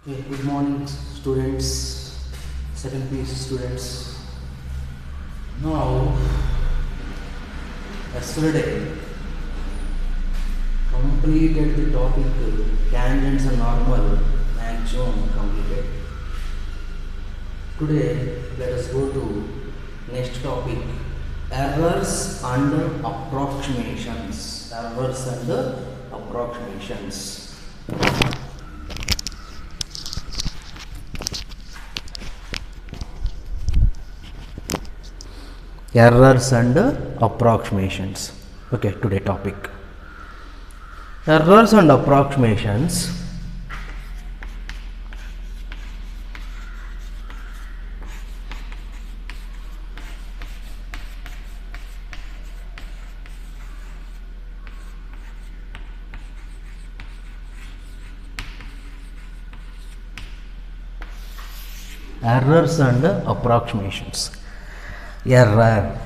Okay, good morning, students, second PhD students. Now, yesterday completed the topic tangents and normal maximum completed. Today, let us go to next topic, errors and approximations. Errors and approximations. Errors and approximations. Okay, today topic, errors and approximations. Errors and approximations. Error.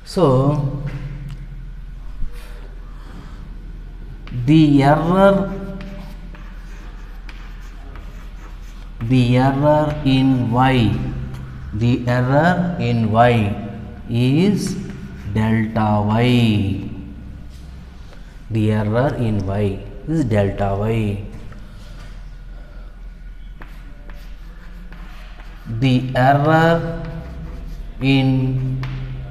So the error in y, the error in y is delta y. The error in y is delta y. The error in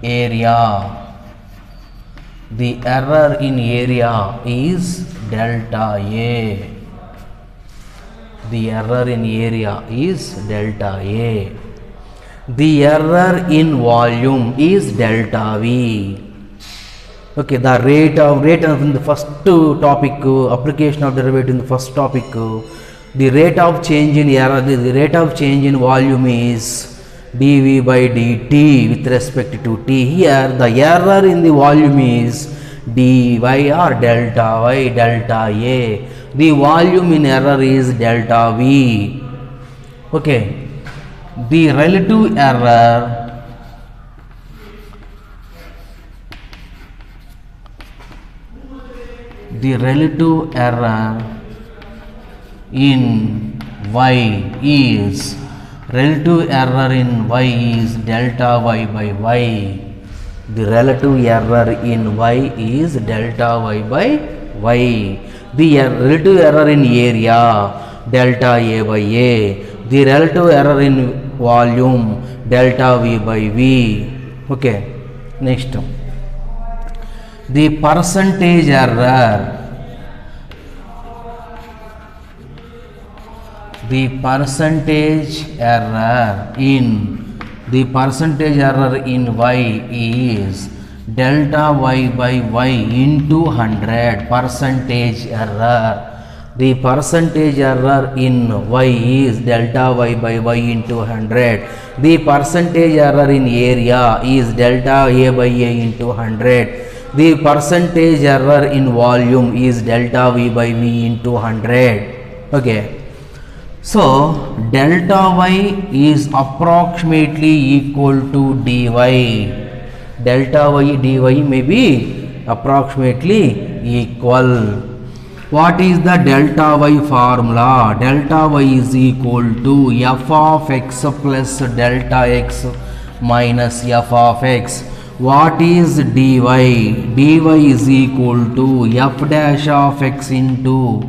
area, the error in area is delta A. The error in area is delta A. The error in volume is delta V. Okay, the rate of in the first topic, application of derivative in the first topic, the rate of change in error, the rate of change in volume is dV by dt with respect to t. Here the error in the volume is dy or delta y, delta A. The volume in error is delta V. Okay, the relative error in y is, relative error in y is delta y by y. The relative error in y is delta y by y. The relative error in area delta A by A. The relative error in volume delta V by V. Okay, next, the percentage error, the percentage error in y is delta y by y into 100. Percentage error, the percentage error in y is delta y by y into 100. The percentage error in area is delta A by A into 100. The percentage error in volume is delta V by V into 100. Okay, so delta y is approximately equal to dy. Delta y dy may be approximately equal. What is the delta y formula? Delta y is equal to f of x plus delta x minus f of x. What is dy? Dy is equal to f dash of x into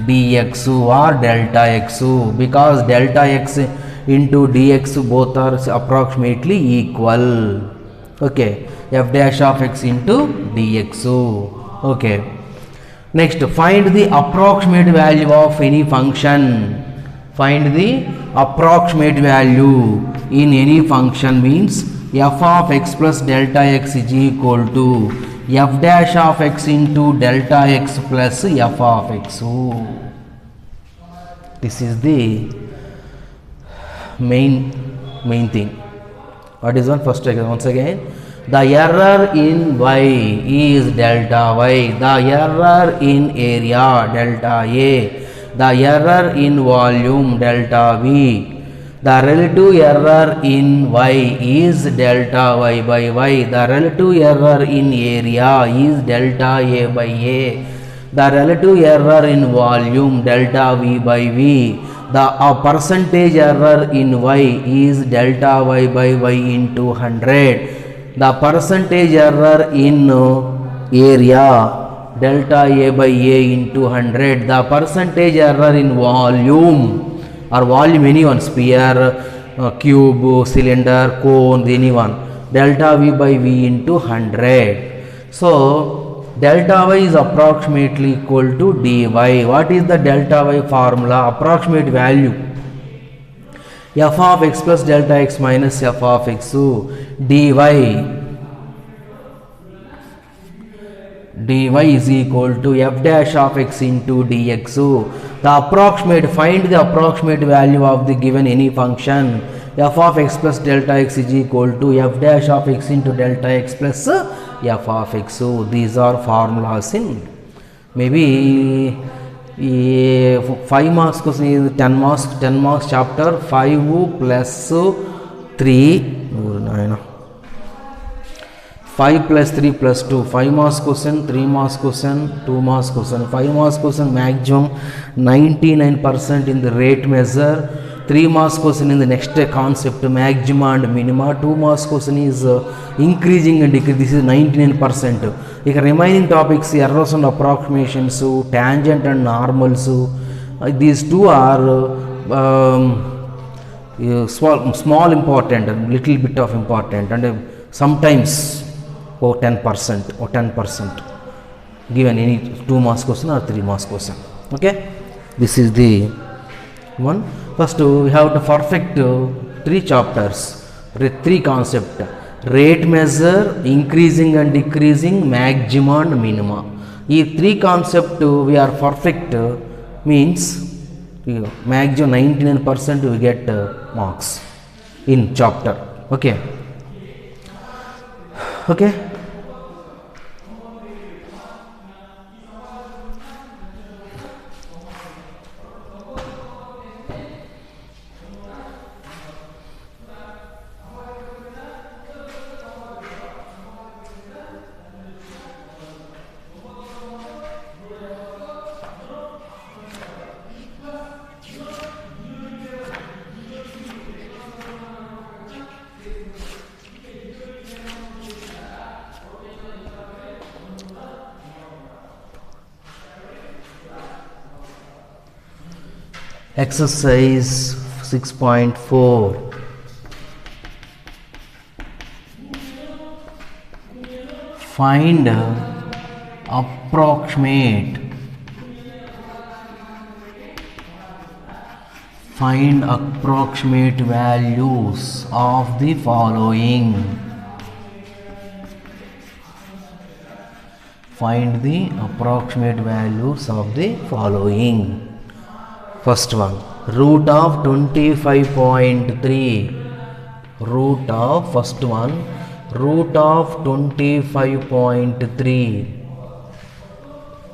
dx or delta x, because delta x into dx both are approximately equal. Okay, f dash of x into dx. Okay, next, find the approximate value of any function. Find the approximate value in any function means f of x plus delta x is equal to f dash of x into delta x plus f of x. This is the main thing. What is one? First, once again, the error in y is delta y, the error in area delta A, the error in volume delta V. The relative error in y is delta y by y. The relative error in area is delta A by A. the relative error in volume delta V by V, the percentage error in Y is delta Y by Y into 100. The percentage error in area delta A by A into 100. The percentage error in volume or volume anyone, sphere, cube, cylinder, cone, anyone, delta V by V into 100. So delta Y is approximately equal to dy. What is the delta Y formula? Approximate value f of x plus delta x minus f of x. So dy is equal to f dash of x into dx. So the approximate, find the approximate value of the given any function. F of x plus delta x is equal to f dash of x into delta x plus f of x. So these are formulas in maybe 5 marks question, 10 marks chapter 5 plus 3 5 plus 3 plus 2, 5 marks question, 3 marks question, 2 marks question. 5 marks question maximum 99% in the rate measure, 3 marks question in the next concept maxima and minima, 2 marks question is increasing and decreasing, this is 99%. Iక remaining topics errors and approximations, tangent and normals, these two are small important and little bit of important, and sometimes 10% given any 2 marks question or 3 marks question. Okay, this is the one. First we have to perfect 3 chapters, 3 concept: rate measure, increasing and decreasing, maxima and minima. These 3 concept we are perfect means maximum 99% we get marks in chapter. Okay. Okay. Exercise 6.4. Find approximate values of the following. Find the approximate values of the following. First one, root of 25.3. Root of, first one, root of 25.3.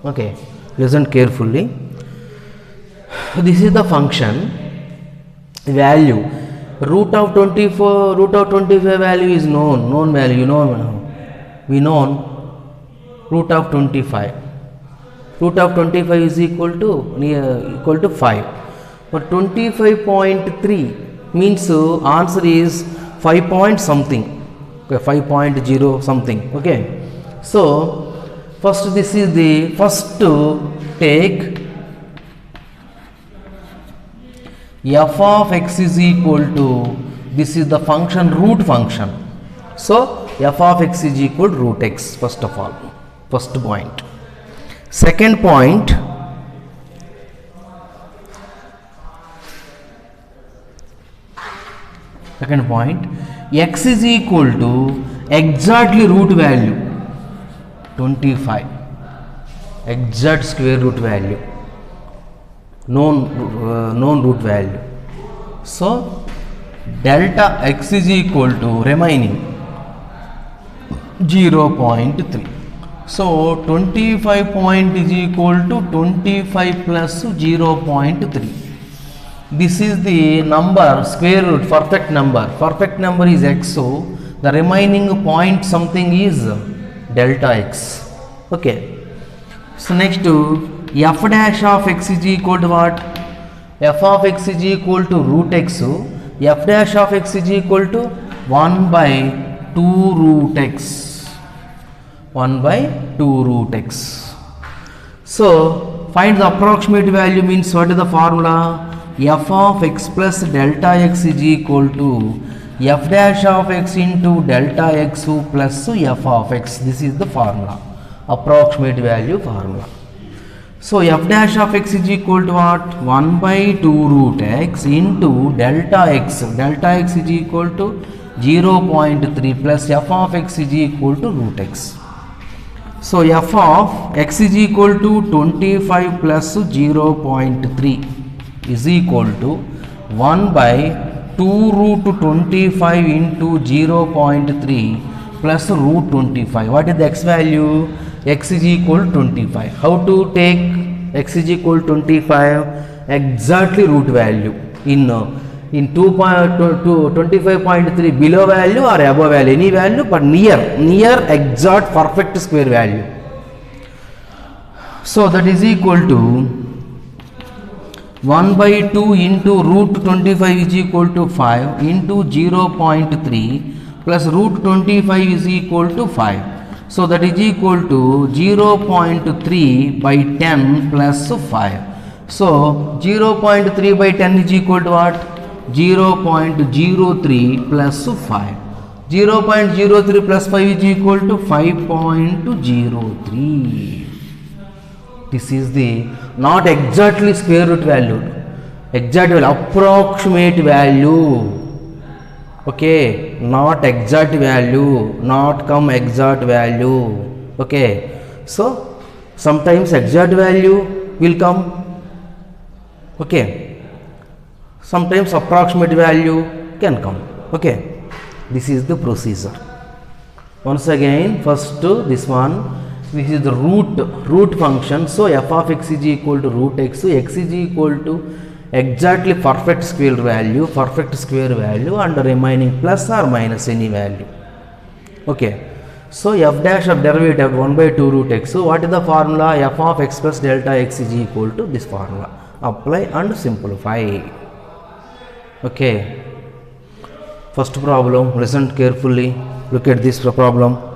Okay, listen carefully. This is the function value. Root of 24, root of 25 value is known value, you know, we know root of 25. Root of 25 is equal to 5, but 25.3 means answer is 5 point something. Okay, 5.0 something. Okay, so first this is the first take f of x is equal to, this is the function root function, so f of x is equal to root x. First of all, first point. Second point, x is equal to exactly root value 25, exact square root value, known root value. So delta x is equal to remaining 0.3. So 25 point is equal to 25 plus 0.3. This is the number, square root, perfect number. Perfect number is x, so the remaining point something is delta x. Okay. So next f dash of x is equal to what? F of x is equal to root x. F dash of x is equal to 1 by 2 root x. 1 by 2 root x. So find the approximate value means what is the formula? F of x plus delta x is equal to f dash of x into delta x plus f of x. This is the formula, approximate value formula. So f dash of x is equal to what? 1 by 2 root x into delta x. Delta x is equal to 0.3 plus f of x is equal to root x. So f of x is equal to 25 plus 0.3 is equal to 1 by 2 root 25 into 0.3 plus root 25. What is the x value? X is equal to 25. How to take x is equal to 25? Exactly root value. In 25.3 below value or above value, any value, but near exact perfect square value. So that is equal to 1 by 2 into root 25 is equal to 5 into 0.3 plus root 25 is equal to 5. So that is equal to 0.3 by 10 plus 5. So 0.3 by 10 is equal to what? 0.03 plus 5. 0.03 plus 5 is equal to 5.03. This is the not exactly square root value, exact value, approximate value. Okay, not exact value, not come exact value. Okay, so sometimes exact value will come. Okay, sometimes approximate value can come. Okay, this is the procedure. Once again, first this one. This is the root function. So f of x is equal to root x. So x is equal to exactly perfect square value, and remaining plus or minus any value. Okay. So f dash of derivative 1 by 2 root x. So what is the formula? F of x plus delta x is equal to this formula. Apply and simplify. Okay. First problem. Listen carefully. Look at this problem.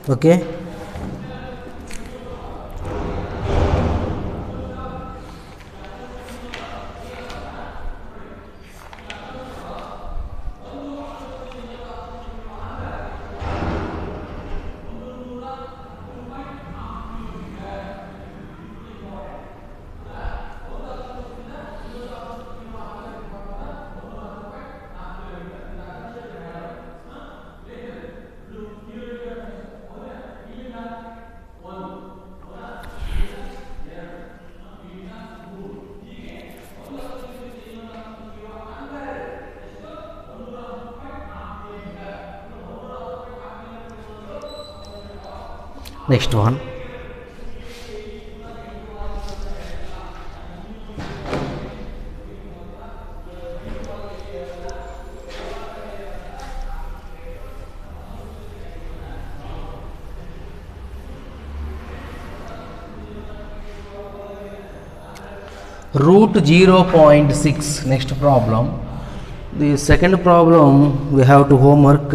Okay. Next one. Root 0.6. Next problem. The second problem we have to homework.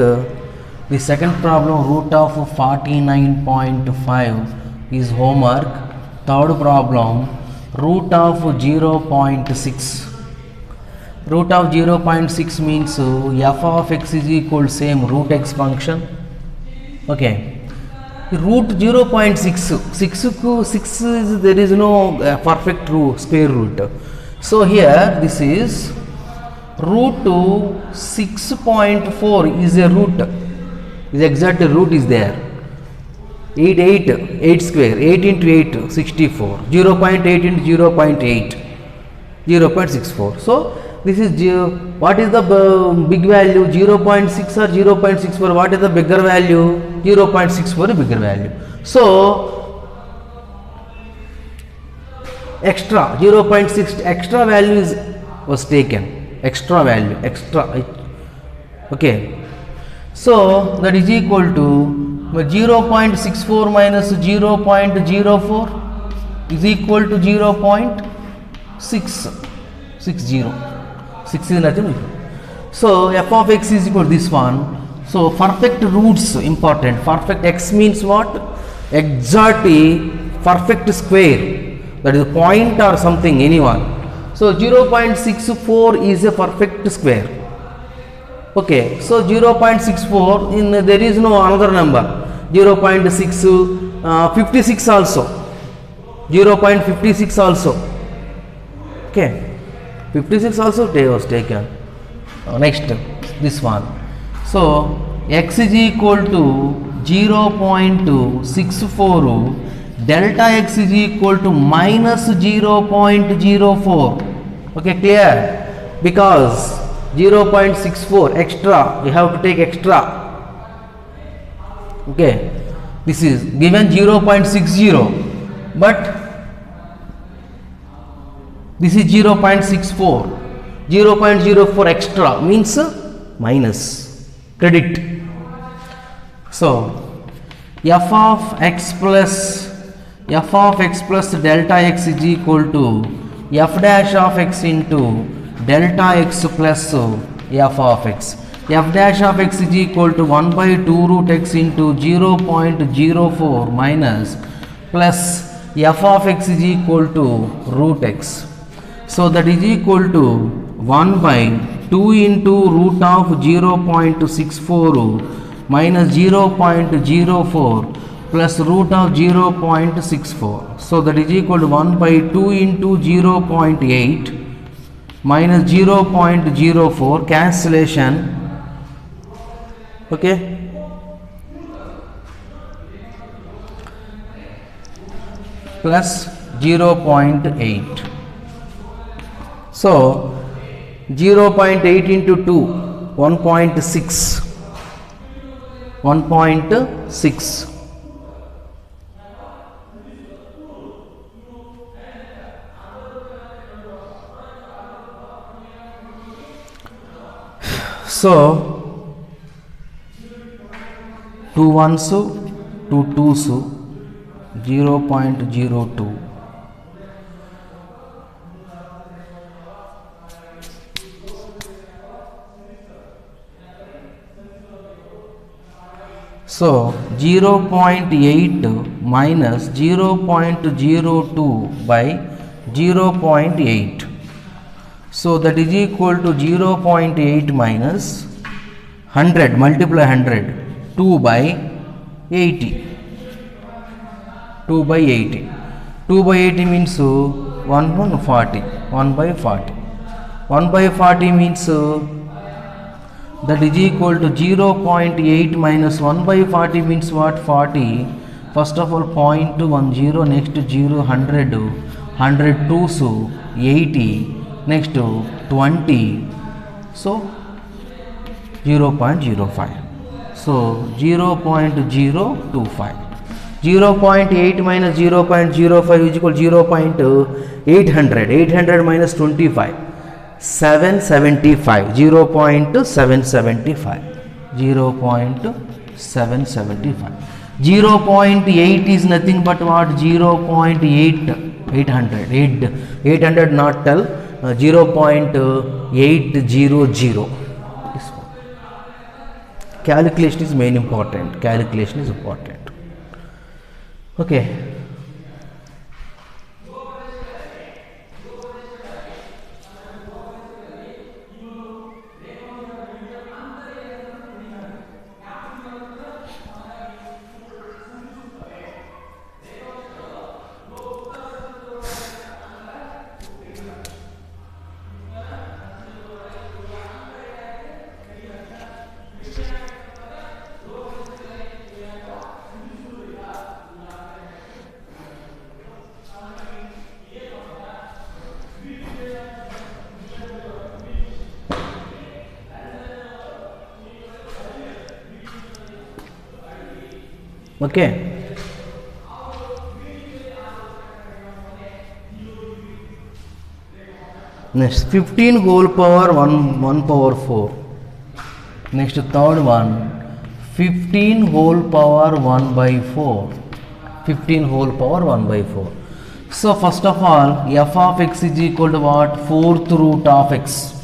The second problem, root of 49.5 is homework. Third problem, root of 0.6. Root of 0.6 means f of x is equal to same root x function. Okay. root 0.6, 6 is, there is no perfect root, square root. So here this is root to 6.4 is a root, is exact root is there. 8 square, 8 into 8 64, 0.8 into 0.8 0.64. so this is what is the big value, 0.6 or 0.64, what is the bigger value, 0.64 bigger value. So extra 0.6 extra value was taken, extra value, okay. So that is equal to 0.64 minus 0.04 is equal to 0.660. 6 is nothing. So f of x is equal to this one. So perfect roots important. Perfect x means what? Exactly perfect square. That is a point or something, anyone. So 0.64 is a perfect square. Okay. So 0.64 in there is no another number. 0.6 56 also. 0.56 also. Okay. 56 also was taken. Next this one. So x is equal to 0.64, delta x is equal to minus 0.04. Okay, clear? Because 0.64 extra, we have to take extra. Okay, this is given 0.60, but this is 0.64, 0.04 extra means minus, credit. So f of x plus delta x is equal to f dash of x into delta x plus f of x. F dash of x is equal to 1 by 2 root x into 0.04 minus plus f of x is equal to root x. So that is equal to 1 by 2 into root of 0.64 minus 0.04 plus root of 0.64. So that is equal to 1 by 2 into 0.8 minus 0.04, cancellation. Okay. Plus 0.8. So 0.8 into 2, 1.6. 1.6. So 2 ones, 2 twos, 0.02. So 0.8 minus 0.02 by 0.8. So that is equal to 0.8 minus 100, multiply 100, 2 by 80. 2 by 80. 2 by 80 means 140. 1 by 40. 1 by 40 means that is equal to 0.8 minus 1 by 40 means what? 40. First of all 0.10, next 0, 100, 102, so 80, next 20, so 0.05. So 0.025. 0.8 minus 0.05 is equal to 0.800. 800 minus 25. 775, 0.775, 0.775. 0.8 is nothing but what? 0.8, 800 not tell, 0.800. Calculation is main important, calculation is important. Okay. Okay. Next 15 whole power 1 power 4. Next third one 15 whole power 1 by 4. 15 whole power 1 by 4. So first of all f of x is equal to what? 4th root of x.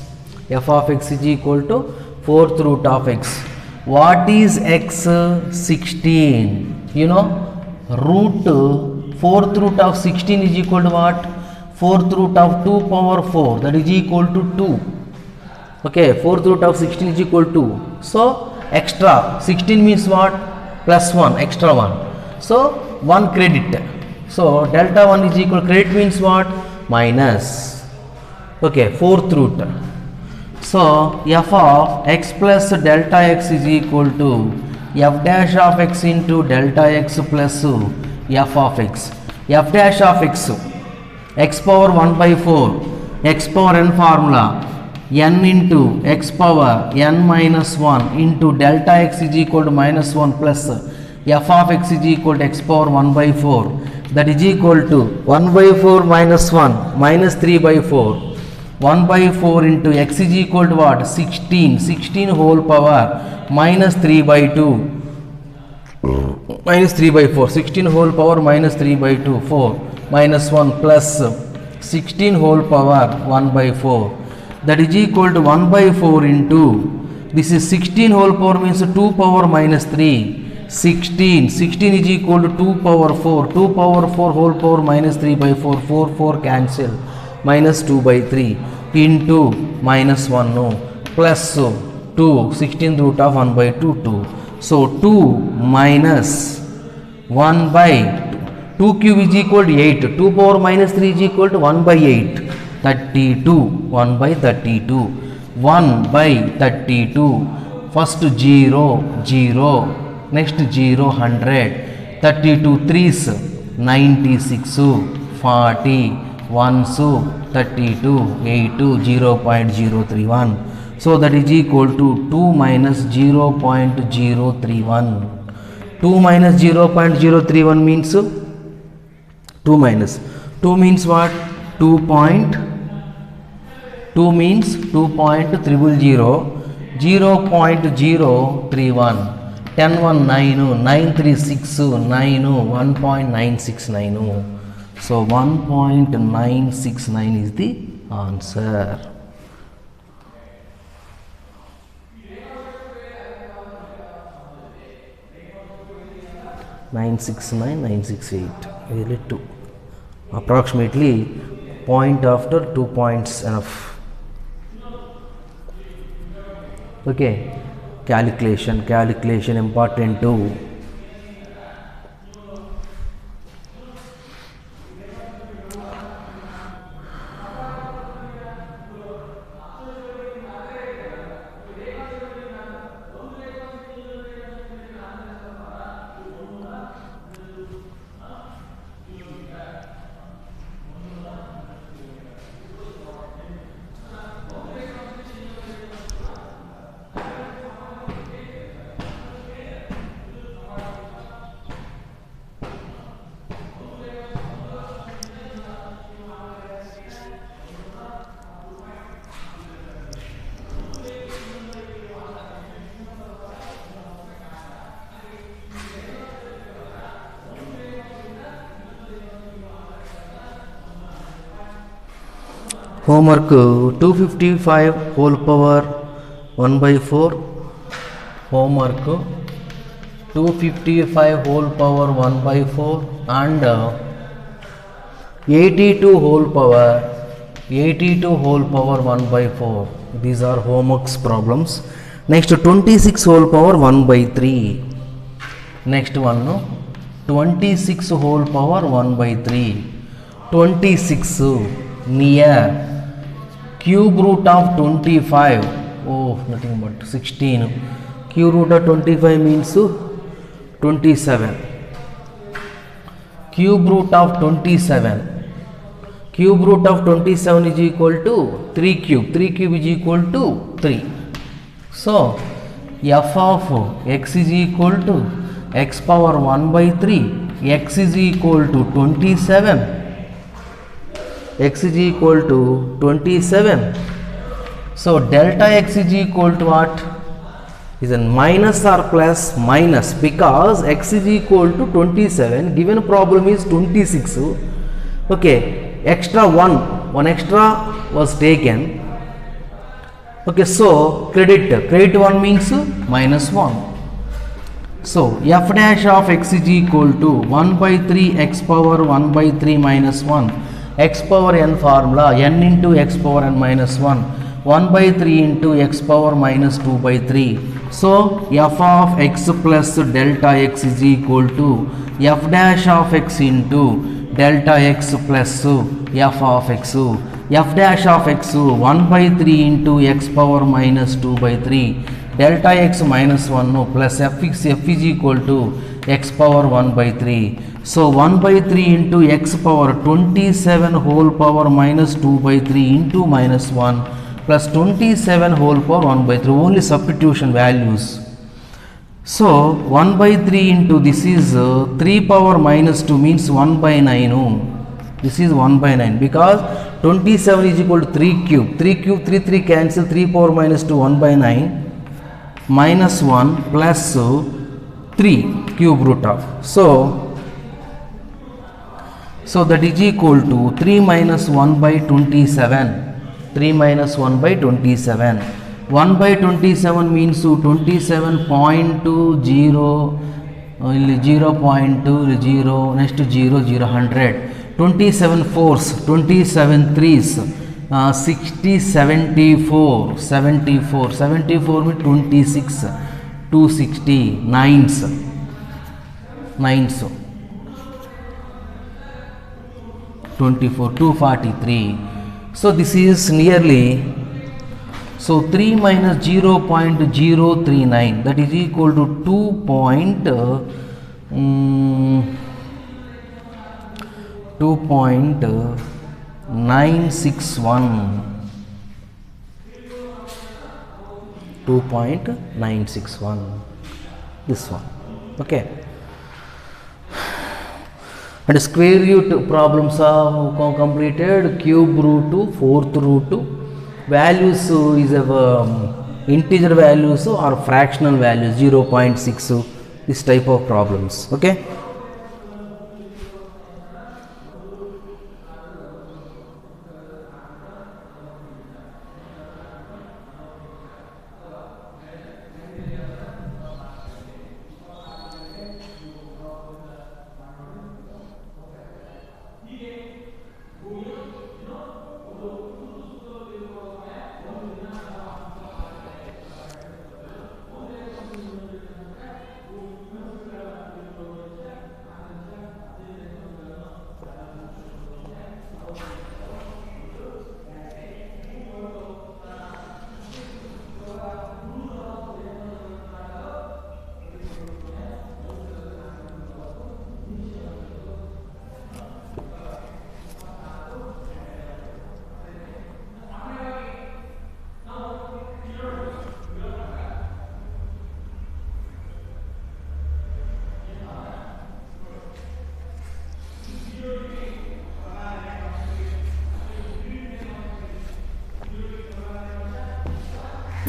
F of x is equal to 4th root of x. What is x? 16. You know, root 4th root of 16 is equal to what? 4th root of 2 power 4, that is equal to 2. Okay, 4th root of 16 is equal to 2. So extra 16 means what? Plus 1, extra 1. So 1 credit. So delta 1 is equal, credit means what? Minus. Okay, 4th root. So f of x plus delta x is equal to f dash of x into delta x plus f of x. F dash of x power 1 by 4, x power n formula, n into x power n minus 1 into delta x is equal to minus 1 plus f of x is equal to x power 1 by 4, that is equal to 1 by 4 minus 1 minus 3 by 4. 1 by 4 into x is equal to what? 16. 16 whole power minus 3 by 2. Minus 3 by 4. 16 whole power minus 3 by 2. 4 minus 1 plus 16 whole power 1 by 4. That is equal to 1 by 4 into, this is 16 whole power means 2 power minus 3. 16. 16 is equal to 2 power 4. 2 power 4 whole power minus 3 by 4. 4 4 cancel. Minus 2 by 3 into minus 1 no, plus 2, 16 root of 1 by 2, 2. So 2 minus 1 by 2 cube is equal to 8. 2 power minus 3 is equal to 1 by 8. 32. 1 by 32. 1 by 32. First 0, 0. Next 0, 100. 32 3s, 96. 40. 1 so 32, 8 to 0.031. So that is equal to 2 minus 0.031. 2 minus 0.031 means 2 minus 2 means what? 2 means 2.000, 0.031. 10 1 9, 936 9, 1.969. So 1.969 is the answer. Nine 968 really 2, approximately point after 2 points enough. Okay, calculation important too. Homework 255 whole power 1 by 4. Homework 255 whole power 1 by 4 and 82 whole power 1 by 4. These are homeworks problems. Next 26 whole power 1 by 3. Next one no, 26 whole power 1 by 3. 26 near cube root of 25, oh nothing but 16. Cube root of 25 means 27. Cube root of 27. Cube root of 27 is equal to 3 cube. 3 cube is equal to 3. So f of x is equal to x power 1 by 3, x is equal to 27, x is equal to 27. So delta x is equal to what? Is a minus or plus? Minus, because x is equal to 27, given problem is 26. Okay, extra 1 extra was taken. Okay, so credit 1 means minus 1. So f dash of x is equal to 1 by 3 x power 1 by 3 minus 1, x power n formula, n into x power n minus 1, 1 by 3 into x power minus 2 by 3. So f of x plus delta x is equal to f dash of x into delta x plus f of x. F dash of x 1 by 3 into x power minus 2 by 3, delta x minus 1 plus f is equal to x power 1 by 3. So 1 by 3 into x power 27 whole power minus 2 by 3 into minus 1 plus 27 whole power 1 by 3, only substitution values. So 1 by 3 into this is 3 power minus 2 means 1 by 9. This is 1 by 9 because 27 is equal to 3 cube. 3 cube 3 cancel, 3 power minus 2 1 by 9 minus 1 plus 3 cube root of. So that is equal to 3 minus 1 by 27. 3 minus 1 by 27. 1 by 27 means 27.20, 0.20, next 0, 100. 27 fours, 27 threes, 60, 74, 74 means 26, 260, nines, 24, 243. So this is nearly, so 3 minus 0.039, that is equal to 2.961, this one. Okay, and square root problems are completed. Cube root, fourth root, values is integer values or fractional values, 0.6, this type of problems. Okay.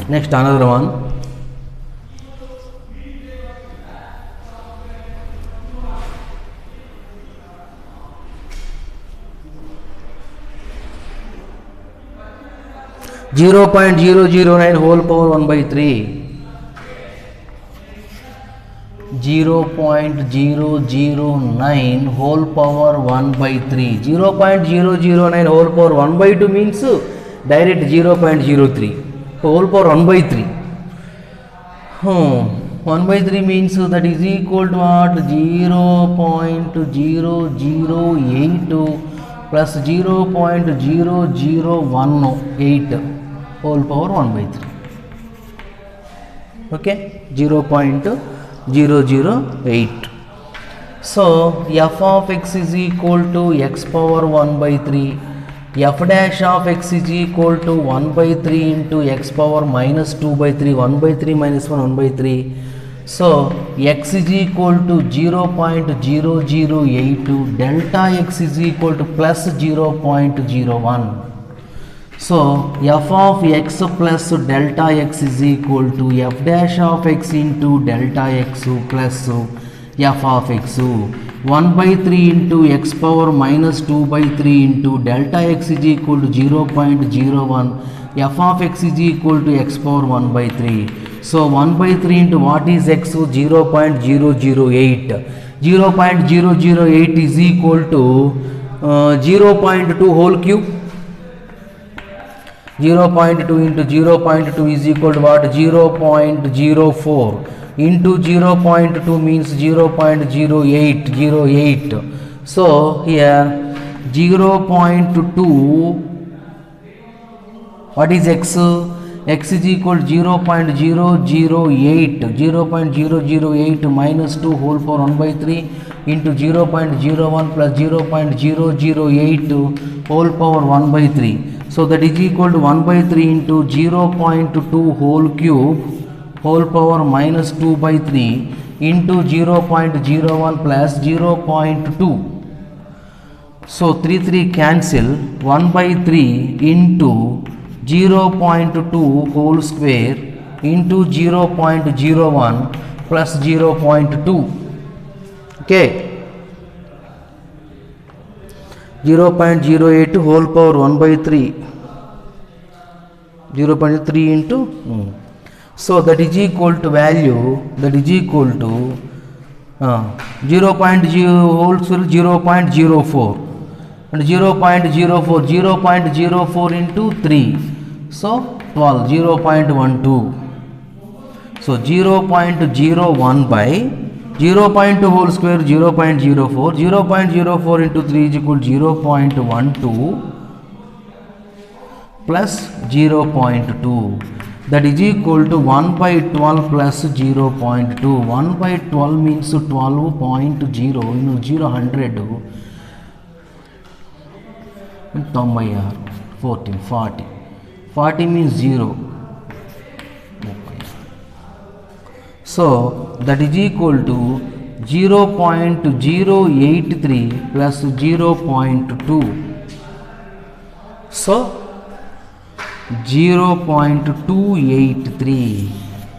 Next, another one. Zero point 009 whole power 1 by 3. 0.009 whole power 1 by 3. 0.009 whole power 1 by 2 means direct 0.03. Whole power 1 by 3. 1 by 3 means that is equal to what? 0.0082 plus 0.0018 whole power 1 by 3. Okay, 0.008. So f of x is equal to x power 1 by 3. F dash of x is equal to 1 by 3 into x power minus 2 by 3, 1 by 3 minus 1, 1 by 3. So x is equal to 0.0082, delta x is equal to plus 0.01. So f of x plus delta x is equal to f dash of x into delta x plus f of x. 1 by 3 into x power minus 2 by 3 into delta x is equal to 0.01. F of x is equal to x power 1 by 3. So 1 by 3 into what is x? 0.008. 0.008 is equal to 0.2 whole cube. 0.2 into 0.2 is equal to what? 0.04 into 0.2 means 0.0808. So here 0.2, what is x? X is equal to 0.008. 0.008 minus 2 whole power 1 by 3 into 0.01 plus 0.008 whole power 1 by 3. So that is equal to 1 by 3 into 0.2 whole cube whole power minus 2 by 3 into 0.01 plus 0.2. So 3 cancel. 1 by 3 into 0.2 whole square into 0.01 plus 0.2. Okay. 0.08 whole power 1 by 3. 0.3 into so that is equal to value, that is equal to 0.0 whole square 0.04 and 0.04 into 3, so 12, 0.12. So 0.01 by 0.2 whole square 0.04, 0.04 into 3 is equal to 0.12 plus 0.2, that is equal to 1 by 12 plus 0.2. 1 by 12 means 12.0, 0 100 14 40 means 0. So that is equal to 0.083 plus 0.2. So 0.283.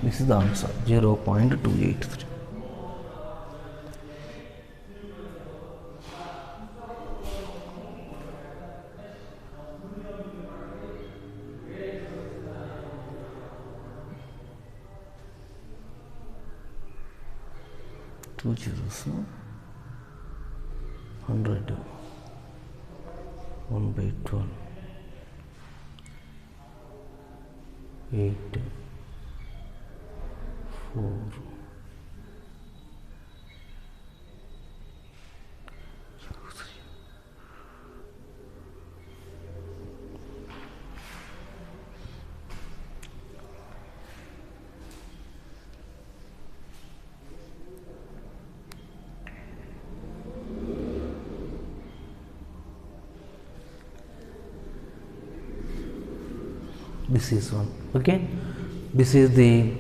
This is the answer, 0.283. Two zeros, 100, 1 by 12, 8, 4, 3. This is one. Okay, this is the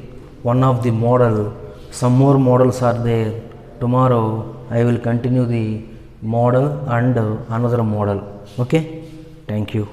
one of the model. Some more models are there. Tomorrow I will continue the model and another model. Okay, thank you.